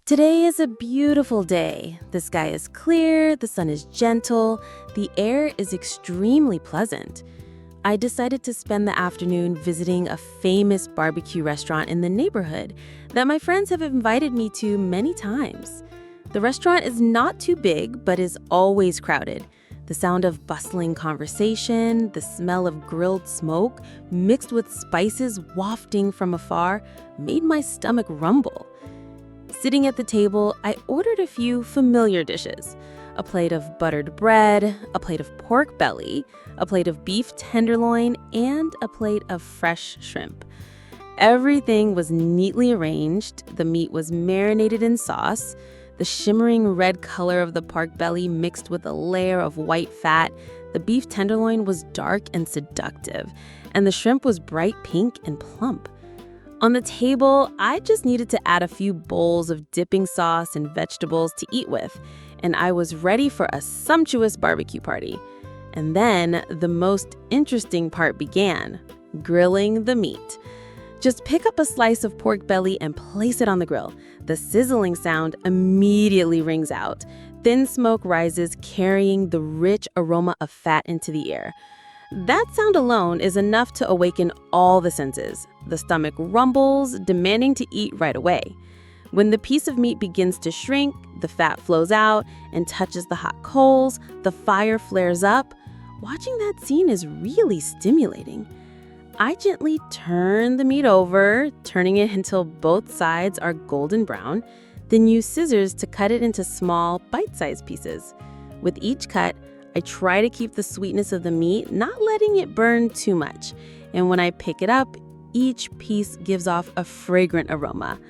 Today is a beautiful day. The sky is clear, the sun is gentle, the air is extremely pleasant. I decided to spend the afternoon visiting a famous barbecue restaurant in the neighborhood that my friends have invited me to many times. The restaurant is not too big, but is always crowded. The sound of bustling conversation, the smell of grilled smoke, mixed with spices wafting from afar, made my stomach rumble. Sitting at the table, I ordered a few familiar dishes. A plate of buttered bread, a plate of pork belly, a plate of beef tenderloin, and a plate of fresh shrimp. Everything was neatly arranged. The meat was marinated in sauce. The shimmering red color of the pork belly mixed with a layer of white fat. The beef tenderloin was dark and seductive, and the shrimp was bright pink and plump. On the table, I just needed to add a few bowls of dipping sauce and vegetables to eat with, and I was ready for a sumptuous barbecue party. And then the most interesting part began, grilling the meat. Just pick up a slice of pork belly and place it on the grill. The sizzling sound immediately rings out. Thin smoke rises, carrying the rich aroma of fat into the air. That sound alone is enough to awaken all the senses. The stomach rumbles, demanding to eat right away. When the piece of meat begins to shrink, the fat flows out and touches the hot coals, the fire flares up. Watching that scene is really stimulating. I gently turn the meat over, turning it until both sides are golden brown, then use scissors to cut it into small, bite-sized pieces. With each cut, I try to keep the sweetness of the meat, not letting it burn too much. And when I pick it up, each piece gives off a fragrant aroma.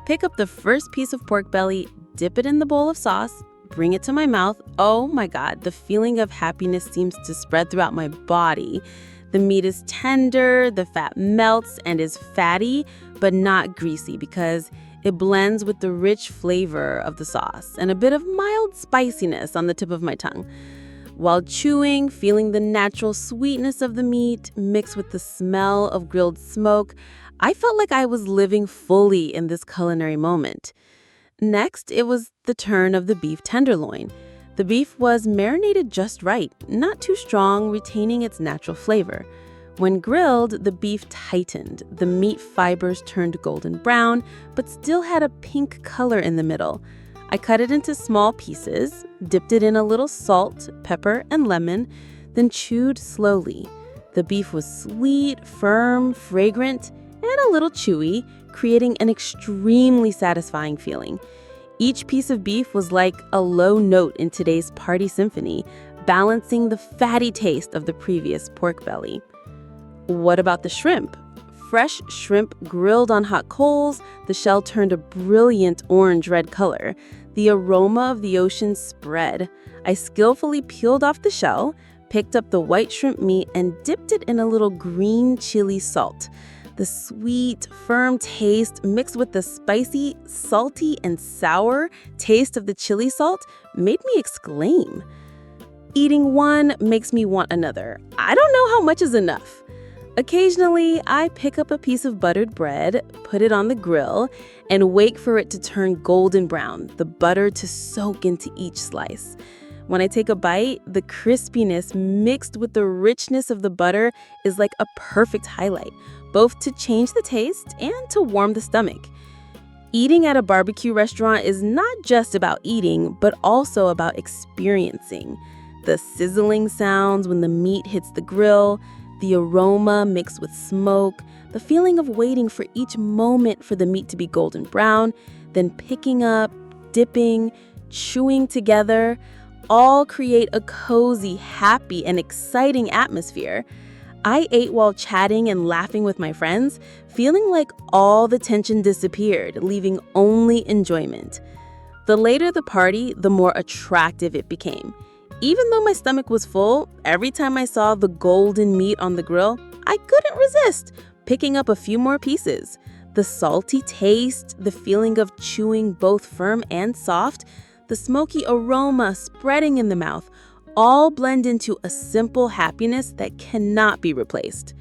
Pick up the first piece of pork belly, dip it in the bowl of sauce, bring it to my mouth. Oh my God, the feeling of happiness seems to spread throughout my body. The meat is tender, the fat melts and is fatty, but not greasy because it blends with the rich flavor of the sauce and a bit of mild spiciness on the tip of my tongue. While chewing, feeling the natural sweetness of the meat mixed with the smell of grilled smoke, I felt like I was living fully in this culinary moment. Next, it was the turn of the beef tenderloin. The beef was marinated just right, not too strong, retaining its natural flavor. When grilled, the beef tightened. The meat fibers turned golden brown, but still had a pink color in the middle. I cut it into small pieces, dipped it in a little salt, pepper, and lemon, then chewed slowly. The beef was sweet, firm, fragrant, and a little chewy, creating an extremely satisfying feeling. Each piece of beef was like a low note in today's party symphony, balancing the fatty taste of the previous pork belly. What about the shrimp? Fresh shrimp grilled on hot coals, the shell turned a brilliant orange-red color. The aroma of the ocean spread. I skillfully peeled off the shell, picked up the white shrimp meat, and dipped it in a little green chili salt. The sweet, firm taste mixed with the spicy, salty, and sour taste of the chili salt made me exclaim. Eating one makes me want another. I don't know how much is enough. Occasionally, I pick up a piece of buttered bread, put it on the grill, and wait for it to turn golden brown, the butter to soak into each slice. When I take a bite, the crispiness mixed with the richness of the butter is like a perfect highlight, both to change the taste and to warm the stomach. Eating at a barbecue restaurant is not just about eating, but also about experiencing. The sizzling sounds when the meat hits the grill, the aroma mixed with smoke, the feeling of waiting for each moment for the meat to be golden brown, then picking up, dipping, chewing together, all create a cozy, happy, and exciting atmosphere. I ate while chatting and laughing with my friends, feeling like all the tension disappeared, leaving only enjoyment. The later the party, the more attractive it became. Even though my stomach was full, every time I saw the golden meat on the grill, I couldn't resist picking up a few more pieces. The salty taste, the feeling of chewing both firm and soft, the smoky aroma spreading in the mouth, all blend into a simple happiness that cannot be replaced.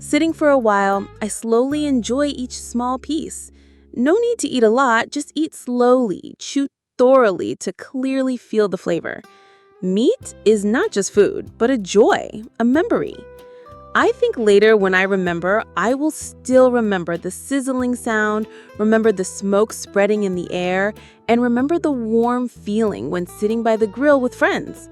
Sitting for a while, I slowly enjoy each small piece. No need to eat a lot, just eat slowly, chew thoroughly to clearly feel the flavor. Meat is not just food, but a joy, a memory. I think later when I remember, I will still remember the sizzling sound, remember the smoke spreading in the air, and remember the warm feeling when sitting by the grill with friends.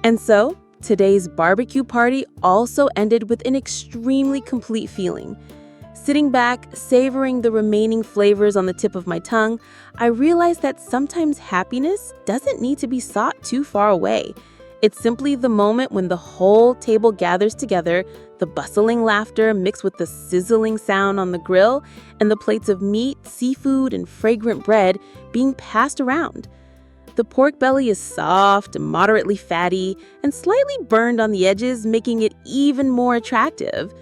And so, today's barbecue party also ended with an extremely complete feeling. Sitting back, savoring the remaining flavors on the tip of my tongue, I realized that sometimes happiness doesn't need to be sought too far away. It's simply the moment when the whole table gathers together, the bustling laughter mixed with the sizzling sound on the grill, and the plates of meat, seafood, and fragrant bread being passed around. The pork belly is soft, moderately fatty, and slightly burned on the edges, making it even more attractive.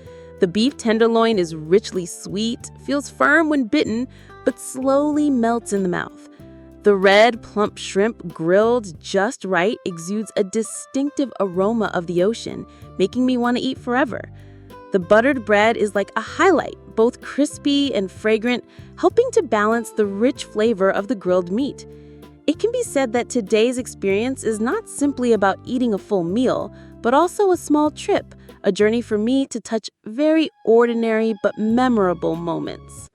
The beef tenderloin is richly sweet, feels firm when bitten, but slowly melts in the mouth. The red, plump shrimp, grilled just right, exudes a distinctive aroma of the ocean, making me want to eat forever. The buttered bread is like a highlight, both crispy and fragrant, helping to balance the rich flavor of the grilled meat. It can be said that today's experience is not simply about eating a full meal, but also a small trip, a journey for me to touch very ordinary but memorable moments.